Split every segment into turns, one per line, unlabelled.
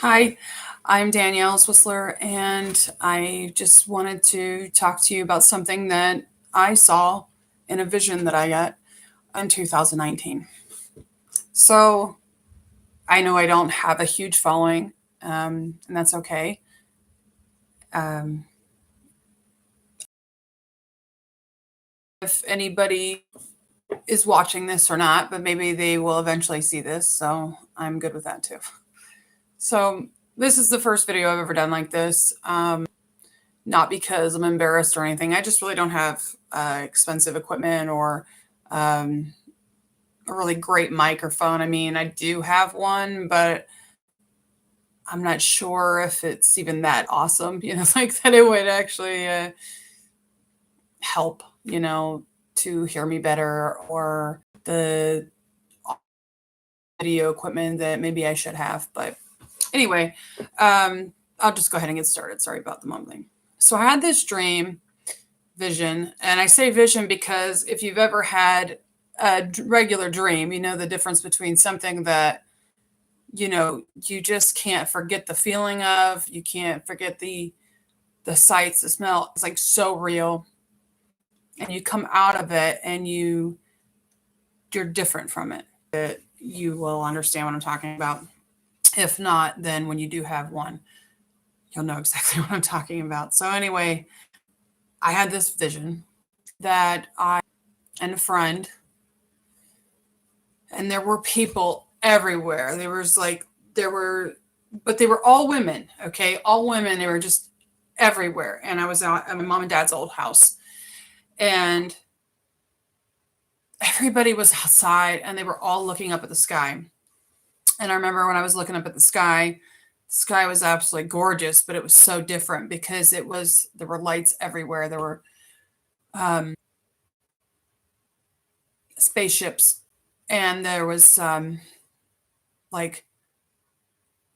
Hi, I'm Danielle Whistler, and I just wanted to talk to you about something that I saw in a vision that I got in 2019. So I know I don't have a huge following, and that's okay. Um, if anybody is watching this or not, but maybe they will eventually see this, so I'm good with that too. So this is the first video I've ever done like this. Not because I'm embarrassed or anything. I just really don't have expensive equipment or um, a really great microphone. I mean, I do have one, but I'm not sure if it's even that awesome, like that it would actually help, to hear me better, or the video equipment that maybe I should have. But anyway, I'll just go ahead and get started. Sorry about the mumbling. So I had this dream vision. And I say vision because if you've ever had a regular dream, you know the difference between something that, you just can't forget the feeling of, you can't forget the sights, the smell. It's like so real. And you come out of it and you're different from it. That you will understand what I'm talking about. If not, then when you do have one, you'll know exactly what I'm talking about. So anyway, I had this vision that I and a friend, and there were people everywhere. But they were all women. Okay, all women. They were just everywhere. And I was out at my mom and dad's old house, and everybody was outside, and they were all looking up at the sky. And I remember when I was looking up at the sky was absolutely gorgeous, but it was so different because there were lights everywhere. There were spaceships, and there was like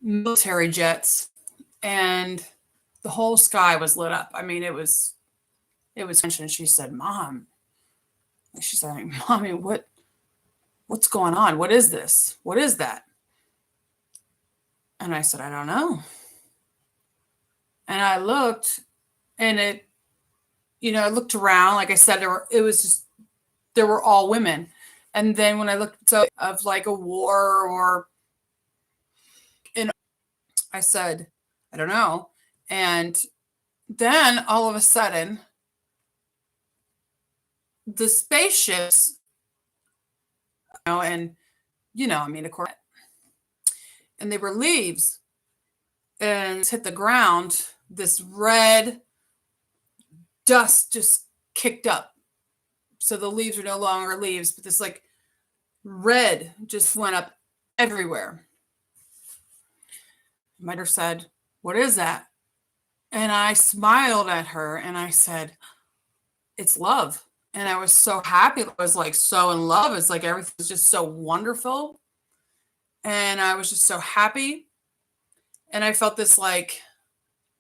military jets, and the whole sky was lit up. I mean, it was. And she said, "Mom," she said, "Mommy, what's going on? What is this? What is that?" And I said, "I don't know." And I looked, and I looked around. Like I said, there were all women. And then when I looked up of like a war or, and I said, "I don't know." And then all of a sudden, the spaceships, and I mean, of course, and they were leaves, and hit the ground. This red dust just kicked up. So the leaves are no longer leaves, but this like red just went up everywhere. Might have said, "What is that?" And I smiled at her and I said, "It's love." And I was so happy. I was like so in love. It's like everything was just so wonderful. And I was just so happy. And I felt this like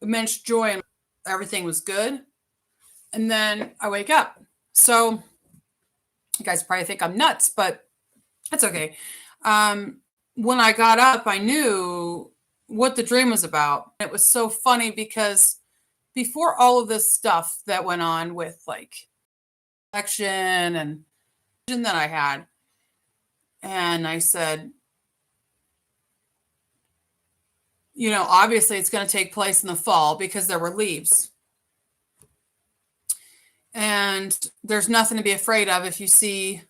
immense joy, and everything was good. And then I wake up. So you guys probably think I'm nuts, but that's okay. When I got up, I knew what the dream was about. It was so funny because before all of this stuff that went on with like election and that I had, and I said, obviously it's going to take place in the fall because there were leaves. And there's nothing to be afraid of if you see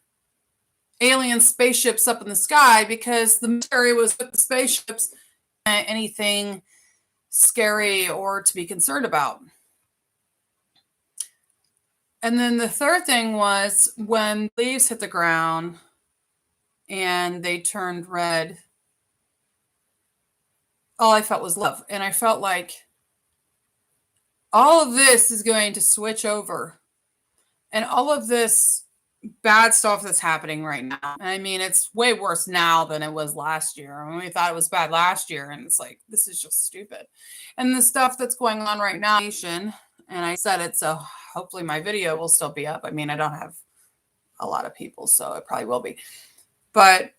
alien spaceships up in the sky, because the military was with the spaceships. Anything scary or to be concerned about. And then the third thing was when leaves hit the ground and they turned red, all I felt was love. And I felt like all of this is going to switch over. And all of this bad stuff that's happening right now. I mean, it's way worse now than it was last year. I mean, we thought it was bad last year, and it's like, this is just stupid. And the stuff that's going on right now, and I said it, so hopefully my video will still be up. I mean, I don't have a lot of people, so it probably will be. But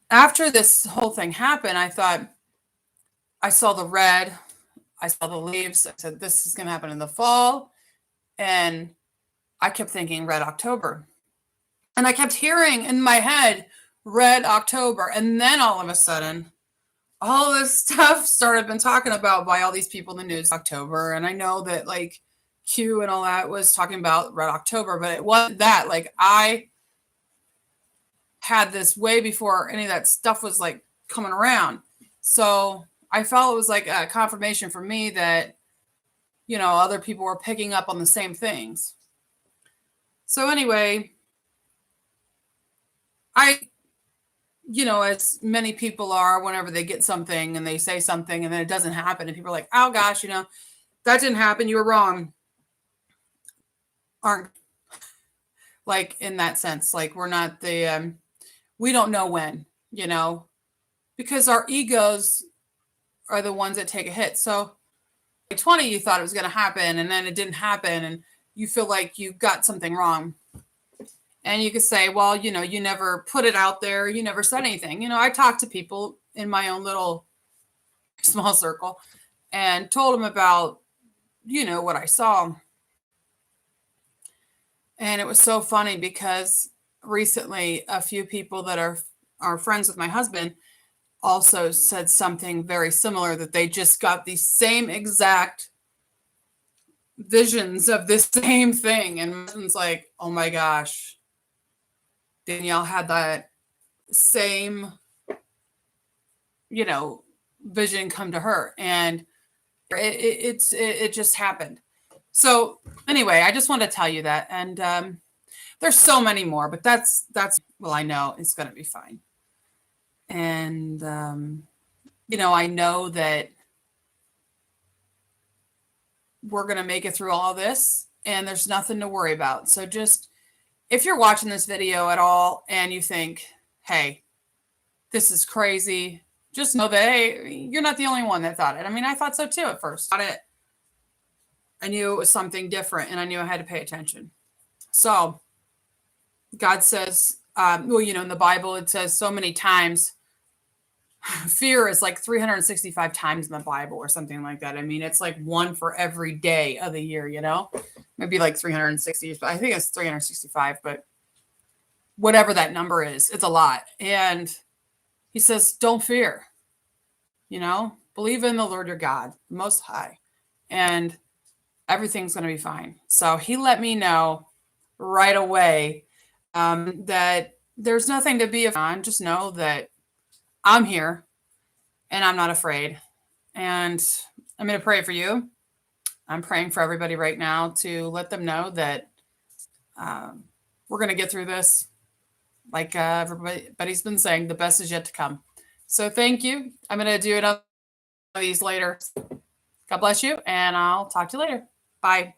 after this whole thing happened, I thought, I saw the red, I saw the leaves. I said, this is going to happen in the fall. And I kept thinking Red October. And I kept hearing in my head, Red October. And then all of a sudden, all this stuff started been talking about by all these people in the news October. And I know that like Q and all that was talking about Red October, but it wasn't that. Like I had this way before any of that stuff was like coming around. So I felt it was like a confirmation for me that, you know, other people were picking up on the same things. So anyway, I, you know, as many people are, whenever they get something and they say something and then it doesn't happen, and people are like, oh gosh, you know, that didn't happen, you were wrong. Aren't like in that sense, like we're not the, we don't know when, you know, because our egos are the ones that take a hit. So 20, you thought it was going to happen and then it didn't happen and you feel like you got something wrong. And you could say, well, you know, you never put it out there. You never said anything. You know, I talked to people in my own little small circle and told them about, you know, what I saw. And it was so funny because recently a few people that are friends with my husband also said something very similar, that they just got the same exact visions of this same thing. And my husband's like, oh my gosh, Danielle had that same, you know, vision come to her. And it just happened. So anyway, I just want to tell you that. And there's so many more, but that's, well, I know it's going to be fine. And, you know, I know that we're going to make it through all this and there's nothing to worry about. So just, if you're watching this video at all and you think, hey, this is crazy, just know that, hey, you're not the only one that thought it. I mean, I thought so too at first. I knew it was something different and I knew I had to pay attention. So God says, well, you know, in the Bible, it says so many times, fear is like 365 times in the Bible or something like that. I mean, it's like one for every day of the year, you know, maybe like 360, but I think it's 365, but whatever that number is, it's a lot. And he says, don't fear, you know, believe in the Lord your God, the Most High, and everything's going to be fine. So he let me know right away that there's nothing to be afraid on. Just know that I'm here and I'm not afraid. And I'm going to pray for you. I'm praying for everybody right now to let them know that we're going to get through this. Like everybody's been saying, the best is yet to come. So thank you. I'm going to do another of these later. God bless you, and I'll talk to you later. Bye.